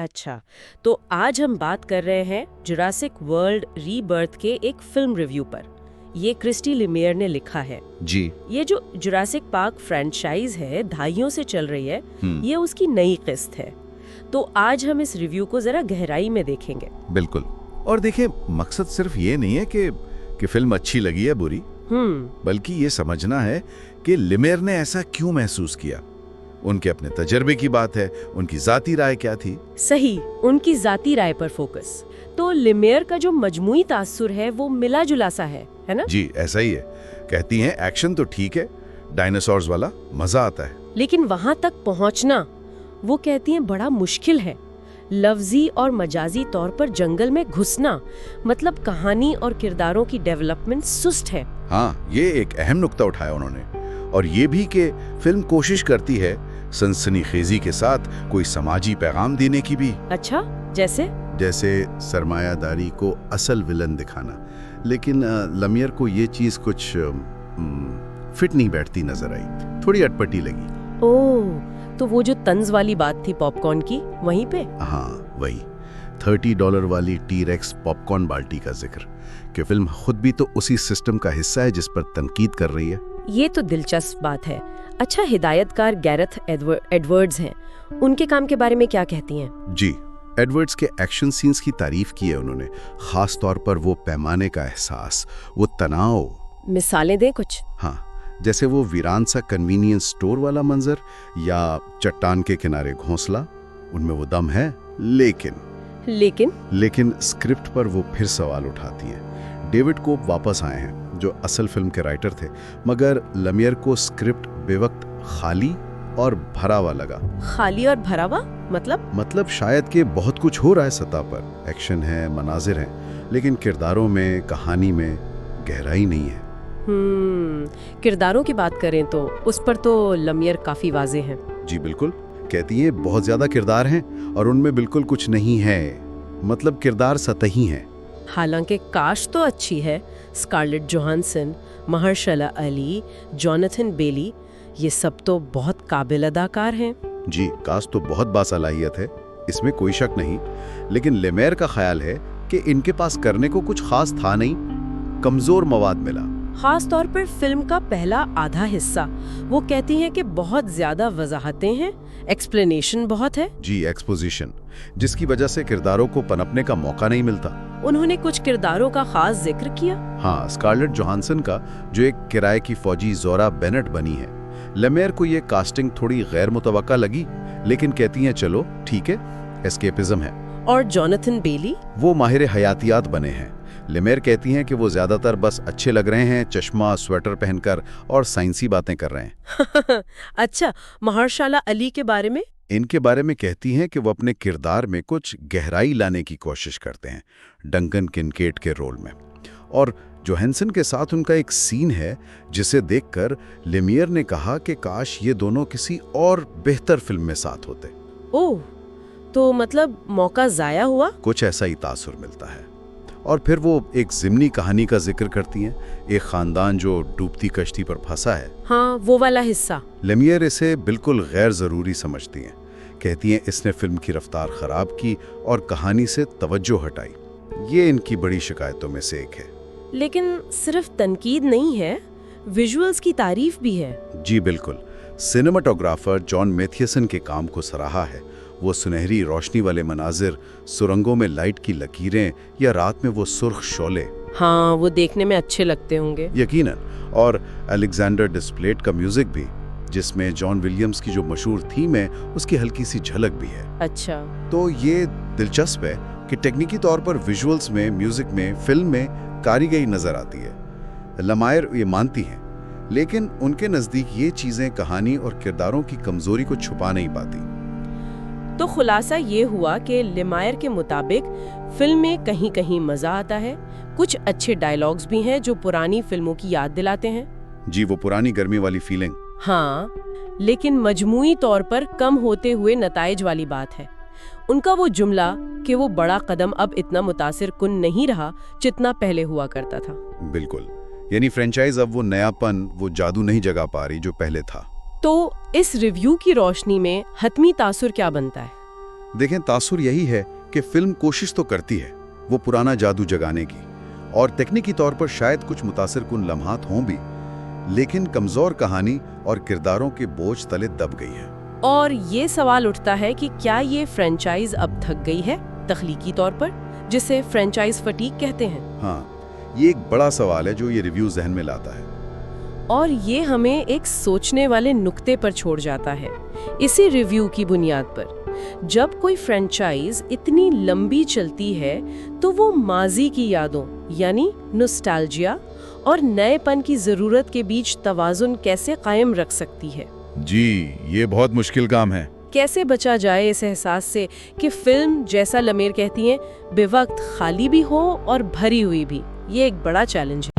अच्छा, तो आज हम बात कर रहे हैं जुरासिक वर्ल्ड रीबर्थ के एक फिल्म रिव्यू पर। ये क्रिस्टी लिमेयर ने लिखा है। जी। ये जो जुरासिक पार्क फ्रेंचाइज है, दहाइयों से चल रही है, ये उसकी नई किस्त है। तो आज हम इस रिव्यू को जरा गहराई में देखेंगे। बिल्कुल। और देखिए, मकसद सिर्फ ये नहीं है कि फिल्म अच्छी लगी है बुरी, बल्कि ये समझना है कि लिमेयर ने ऐसा क्यों महसूस किया। उनके अपने तजर्बे की बात है, उनकी जाती राय क्या थी। सही, उनकी जाती राय पर फोकस। तो लिमेयर का जो मजमूई तासुर है वो मिला जुला सा है ना? जी, ऐसा ही है। कहती हैं एक्शन तो ठीक है, डायनासोर्स वाला मजा आता है, लेकिन वहां तक पहुंचना, वो कहती हैं, बड़ा मुश्किल है। लफ्जी और मजाजी तौर पर जंगल में घुसना, मतलब कहानी और किरदारों की डेवलपमेंट सुस्त है। हाँ, ये एक अहम नुक्ता उठाया उन्होंने। और ये भी कि फिल्म कोशिश करती है सनसनीखेजी के साथ कोई समाजी पैगाम देने की भी। अच्छा, जैसे सरमायादारी को असल विलन दिखाना। लेकिन लमियर को ये चीज कुछ फिट नहीं बैठती नजर आई, थोड़ी अटपटी लगी। ओह, तो वो जो तंज वाली बात थी पॉपकॉर्न की, वहीं पे? हाँ, वही $30 वाली टी-रेक्स पॉपकॉर्न बाल्टी का जिक्र, कि फिल्म खुद भी तो उसी सिस्टम का हिस्सा है जिस पर तनकीद कर रही है। ये तो दिलचस्प बात है। अच्छा, हिदायतकार गैरेथ एडवर्ड्स हैं, उनके काम के बारे में क्या कहती हैं? जी, एडवर्ड्स के एक्शन सीन्स की तारीफ की है उन्होंने, खास तौर पर वो पैमाने का एहसास, वो तनाव। मिसालें दें कुछ? हाँ, जैसे वो वीरान सा कन्वीनियंस स्टोर वाला मंजर या चट्टान के किनारे घोंसला, उनमें वो दम है। लेकिन स्क्रिप्ट पर वो फिर सवाल उठाती है। डेविड कोप वापस आए हैं, जो असल फिल्म के राइटर थे, मगर लमियर को स्क्रिप्ट बेवक्त खाली और भरा हुआ लगा। खाली और भरा हुआ मतलब शायद कि बहुत कुछ हो रहा है सतह पर, एक्शन है, मनाजिर हैं, लेकिन किरदारों में, कहानी में गहराई नहीं है। किरदारों की बात करें तो उस पर तो लमियर काफी वाजे हैं। जी बिल्कुल, कहती है बहुत ज्यादा किरदार हैं और उनमें बिल्कुल कुछ नहीं है, मतलब किरदार सतही हैं। हालांकि कास्ट तो अच्छी है। स्कारलेट जोहानसन, महर्शला अली, जोनाथन बेली, ये सब तो बहुत काबिल अदाकार हैं। जी, कास्ट तो बहुत बासलाहियत है, इसमें कोई शक नहीं। लेकिन लिमेयर का ख्याल है कि इनके पास करने को कुछ खास था नहीं, कमजोर मवाद मिला। खास तौर पर फिल्म का पहला आधा हिस्सा। वो कहती हैं कि बहुत ज्यादा वजाहतें हैं, एक्सप्लेनेशन बहुत है। जी, एक्सपोजिशन, जिसकी वजह से किरदारों को पनपने का मौका नहीं मिलता। उन्होंने कुछ किरदारों का खास जिक्र किया। हाँ, स्कारलेट जोहानसन का, जो एक किराए की फौजी जोरा बेनेट बनी है। लिमेयर को ये कास्टिंग थोड़ी गैर मुतवक्का लगी, लेकिन कहती हैं चलो ठीक है, एस्केपिज्म है। और जोनाथन बेली, वो माहिर हयातियात बने हैं। लिमेयर कहती हैं कि वो ज्यादातर बस अच्छे लग रहे हैं, चश्मा स्वेटर पहनकर, और साइंसी बातें कर रहे हैं। अच्छा, महर्शला अली के बारे में? इनके बारे में कहती हैं कि वो अपने किरदार में कुछ गहराई लाने की कोशिश करते हैं, डंकन किनकेड के रोल में। और जोहानसन के साथ उनका एक सीन है जिसे देखकर लिमेयर ने कहा कि काश ये दोनों किसी और बेहतर फिल्म में साथ होते। ओह, तो मतलब मौका जाया हुआ? कुछ ऐसा ही तासुर मिलता है। और फिर वो एक ज़िमनी कहानी का जिक्र करती हैं, एक खानदान जो डूबती कश्ती पर फंसा है। हाँ, वो वाला हिस्सा। लिमेयर इसे बिल्कुल गैर ज़रूरी समझती हैं। कहती हैं इसने फिल्म की रफ्तार ख़राब की और कहानी से तवज्जो हटाई। ये इनकी बड़ी शिकायतों में से एक है। लेकिन सिर्फ तनकीद नहीं है, विजुअल्स की तारीफ भी है। जी बिल्कुल, सिनेमाटोग्राफर जॉन मैथियसन के काम को सराहा है। वो सुनहरी रोशनी वाले मनाजिर, सुरंगों में लाइट की लकीरें या रात में वो सुर्ख शोले, हाँ, वो देखने में अच्छे लगते होंगे। यकीनन। और अलेक्जेंडर डिस्प्लेट का म्यूजिक भी, जिसमें जॉन विलियम्स की जो मशहूर थीम है, उसकी हल्की सी झलक भी है। अच्छा, तो ये दिलचस्प है कि टेक्निकी तौर पर विजुअल्स में, म्यूजिक में, फिल्म में कारीगरी नजर आती है। लिमेयर ये मानती हैं, लेकिन उनके नजदीक ये चीजें कहानी और किरदारों की कमजोरी को छुपा नहीं पाती। तो खुलासा ये हुआ कि लिमेयर के मुताबिक फिल्म में कहीं कहीं मजा आता है, कुछ अच्छे डायलॉग्स भी हैं जो पुरानी फिल्मों की याद दिलाते हैं। जी, वो पुरानी गर्मी वाली फीलिंग। हाँ, लेकिन मजमूई तौर पर कम होते हुए नताइज वाली बात है। उनका वो जुमला कि वो बड़ा कदम अब इतना मुतासिर कुन नहीं रहा जितना पहले हुआ करता था। बिल्कुल, यानी फ्रेंचाइज अब वो नयापन, वो जादू नहीं जगा पा रही जो पहले था। तो इस रिव्यू की रोशनी में हतमी तासुर क्या बनता है? देखें, तासुर यही है कि फिल्म कोशिश तो करती है वो पुराना जादू जगाने की, और तकनीकी तौर पर शायद कुछ मुतासिरकुन लम्हात हों भी, लेकिन कमज़ोर कहानी और किरदारों के बोझ तले दब गई है। और ये सवाल उठता है कि क्या ये फ्रेंचाइज अब थक गई है तख्लीकी तौर पर, जिसे फ्रेंचाइज फटीक कहते हैं? हाँ, ये एक बड़ा सवाल है जो ये रिव्यू जहन में लाता है। और ये हमें एक सोचने वाले नुक्ते पर छोड़ जाता है। इसी रिव्यू की बुनियाद पर, जब कोई फ्रेंचाइज इतनी लंबी चलती है तो वो माजी की यादों यानी नॉस्टैल्जिया और नएपन की जरूरत के बीच तवाजुन कैसे कायम रख सकती है? जी, ये बहुत मुश्किल काम है। कैसे बचा जाए इस एहसास से कि फिल्म, जैसा लमेर कहती हैं, बेवक्त खाली भी हो और भरी हुई भी? ये एक बड़ा चैलेंज है।